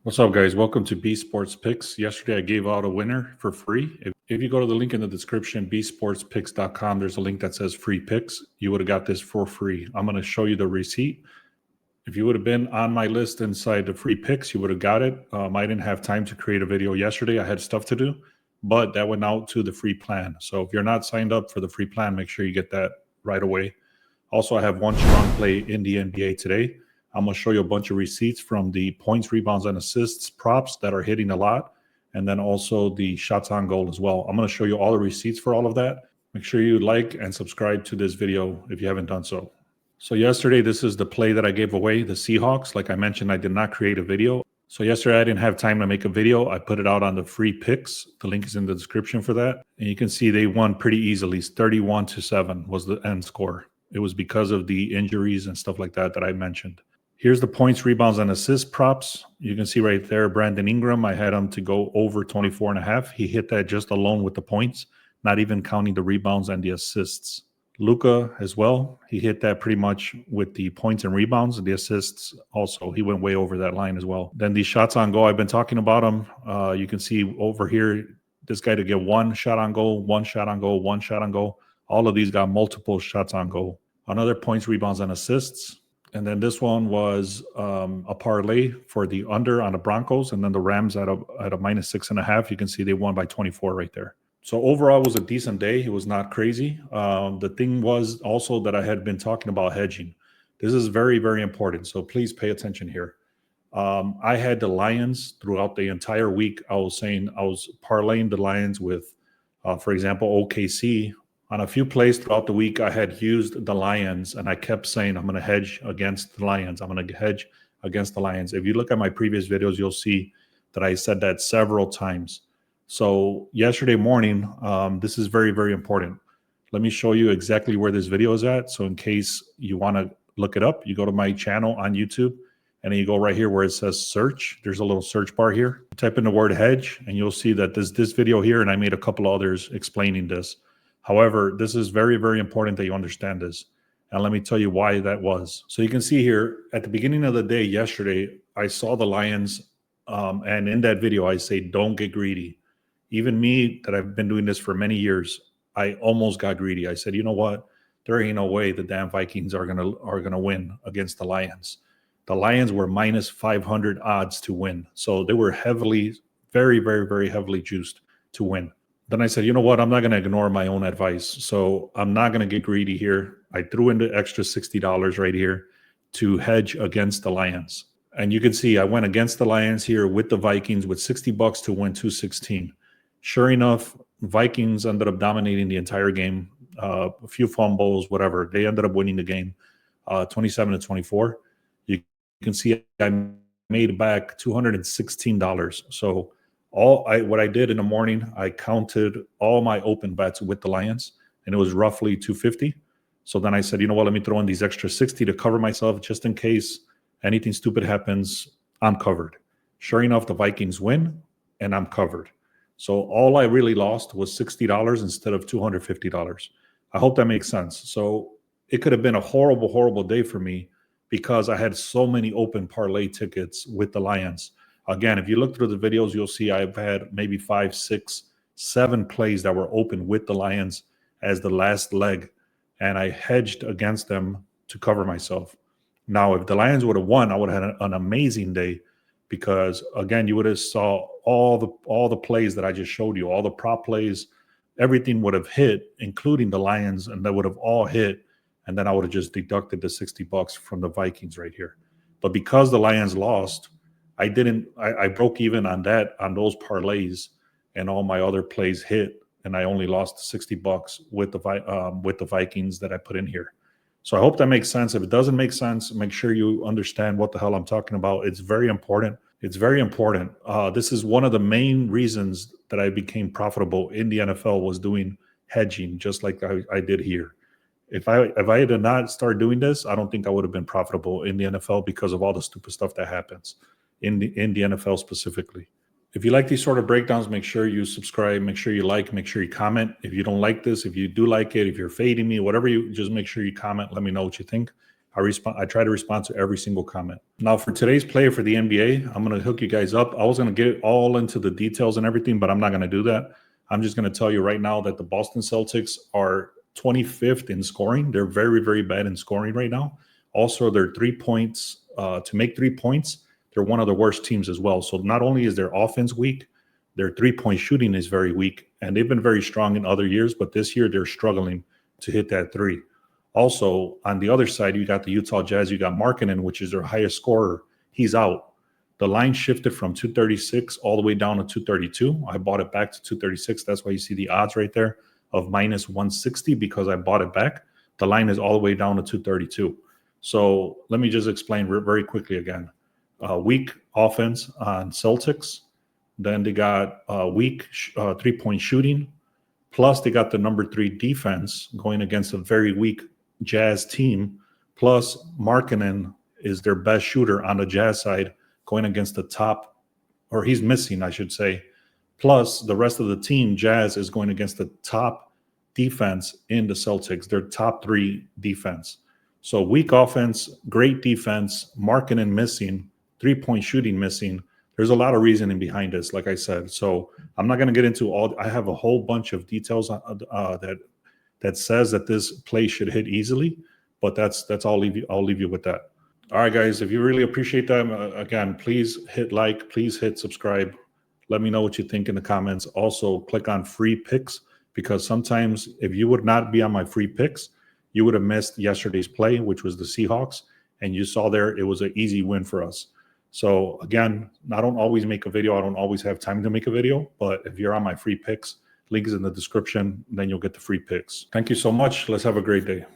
What's up, guys? Welcome to B Sports Picks. Yesterday, I gave out a winner for free. If you go to the link in the description, bsportspicks.com, there's a link that says free picks. You would have got this for free. I'm going to show you the receipt. If you would have been on my list inside the free picks, you would have got it. I didn't have time to create a video yesterday. I had stuff to do, but that went out to the free plan. So if you're not signed up for the free plan, make sure you get that right away. Also, I have one strong play in the NBA today. I'm going to show you a bunch of receipts from the points, rebounds, and assists props that are hitting a lot, and then also the shots on goal as well. I'm going to show you all the receipts for all of that. Make sure you like and subscribe to this video if you haven't done so. So yesterday, this is the play that I gave away, the Seahawks. Like I mentioned, I did not create a video. So yesterday, I didn't have time to make a video. I put it out on the free picks. The link is in the description for that. And you can see they won pretty easily. 31-7 was the end score. It was because of the injuries and stuff like that I mentioned. Here's the points, rebounds, and assist props. You can see right there, Brandon Ingram, I had him to go over 24.5. He hit that just alone with the points, not even counting the rebounds and the assists. Luka as well, he hit that pretty much with the points and rebounds, and the assists also. He went way over that line as well. Then the shots on goal, I've been talking about them. You can see over here, this guy to get one shot on goal, one shot on goal, one shot on goal. All of these got multiple shots on goal. Another points, rebounds, and assists. And then this one was a parlay for the under on the Broncos, and then the Rams at a -6.5. You can see they won by 24 right there. So overall, it was a decent day. It was not crazy. The thing was also that I had been talking about hedging. This is very, very important. So please pay attention here. I had the Lions throughout the entire week. I was parlaying the Lions with, for example, OKC. On a few plays throughout the week, I had used the Lions, and I kept saying, I'm going to hedge against the Lions. I'm going to hedge against the Lions. If you look at my previous videos, you'll see that I said that several times. So yesterday morning, this is very, very important. Let me show you exactly where this video is at. So in case you want to look it up, you go to my channel on YouTube, and then you go right here where it says search. There's a little search bar here. Type in the word hedge, and you'll see that this video here, and I made a couple others explaining this. However, this is very, very important that you understand this. And let me tell you why that was. So you can see here at the beginning of the day yesterday, I saw the Lions. And in that video, I say, don't get greedy. Even me, that I've been doing this for many years, I almost got greedy. I said, you know what? There ain't no way the damn Vikings are gonna win against the Lions. The Lions were -500 odds to win. So they were very, very, very heavily juiced to win. Then I said, you know what? I'm not going to ignore my own advice. So I'm not going to get greedy here. I threw in the extra $60 right here to hedge against the Lions. And you can see I went against the Lions here with the Vikings with $60 to win 216. Sure enough, Vikings ended up dominating the entire game. A few fumbles, whatever. They ended up winning the game 27-24. You can see I made back $216. So what I did in the morning, I counted all my open bets with the Lions, and it was roughly 250. So then I said, you know what, let me throw in these extra 60 to cover myself just in case anything stupid happens. I'm covered. Sure enough, the Vikings win, and I'm covered. So all I really lost was $60 instead of $250. I hope that makes sense. So it could have been a horrible, horrible day for me because I had so many open parlay tickets with the Lions. Again, if you look through the videos, you'll see I've had maybe 5, 6, 7 plays that were open with the Lions as the last leg, and I hedged against them to cover myself. Now, if the Lions would have won, I would have had an amazing day because, again, you would have saw all the plays that I just showed you, all the prop plays, everything would have hit, including the Lions, and that would have all hit, and then I would have just deducted the $60 from the Vikings right here. But because the Lions lost, I broke even on those parlays, and all my other plays hit, and I only lost $60 with the Vikings that I put in here. So I hope that makes sense. If it doesn't make sense, make sure you understand what the hell I'm talking about. It's very important. It's very important. This is one of the main reasons that I became profitable in the NFL was doing hedging, just like I did here. If I had not started doing this, I don't think I would have been profitable in the NFL because of all the stupid stuff that happens in the NFL specifically. If you like these sort of breakdowns, make sure you subscribe, make sure you like, make sure you comment. If you don't like this, if you do like it, if you're fading me, whatever, just make sure you comment. Let me know what you think. I try to respond to every single comment. Now, for today's play for the NBA, I'm going to hook you guys up. I was going to get all into the details and everything, but I'm not going to do that. I'm just going to tell you right now that the Boston Celtics are 25th in scoring. They're very, very bad in scoring right now. Also, their 3 points, to make 3 points, they're one of the worst teams as well. So not only is their offense weak, their 3-point shooting is very weak, and they've been very strong in other years, but this year they're struggling to hit that three. Also, on the other side, you got the Utah Jazz. You got Markkanen, which is their highest scorer. He's out. The line shifted from 236 all the way down to 232. I bought it back to 236. That's why you see the odds right there of minus 160 because I bought it back. The line is all the way down to 232. So let me just explain very quickly again. Weak offense on Celtics. Then they got weak 3-point shooting. Plus, they got the number 3 defense going against a very weak Jazz team. Plus, Markkanen is their best shooter on the Jazz side going against the top, or he's missing, I should say. Plus, the rest of the team, Jazz, is going against the top defense in the Celtics, their top 3 defense. So weak offense, great defense, Markkanen missing, 3-point shooting missing. There's a lot of reasoning behind this, like I said. So I'm not going to get into all. I have a whole bunch of details that says that this play should hit easily, but that's all. I'll leave you with that. All right, guys. If you really appreciate that, again, please hit like, please hit subscribe. Let me know what you think in the comments. Also, click on free picks because sometimes if you would not be on my free picks, you would have missed yesterday's play, which was the Seahawks, and you saw there it was an easy win for us. So again, I don't always make a video. I don't always have time to make a video, but if you're on my free picks, link is in the description, then you'll get the free picks. Thank you so much. Let's have a great day.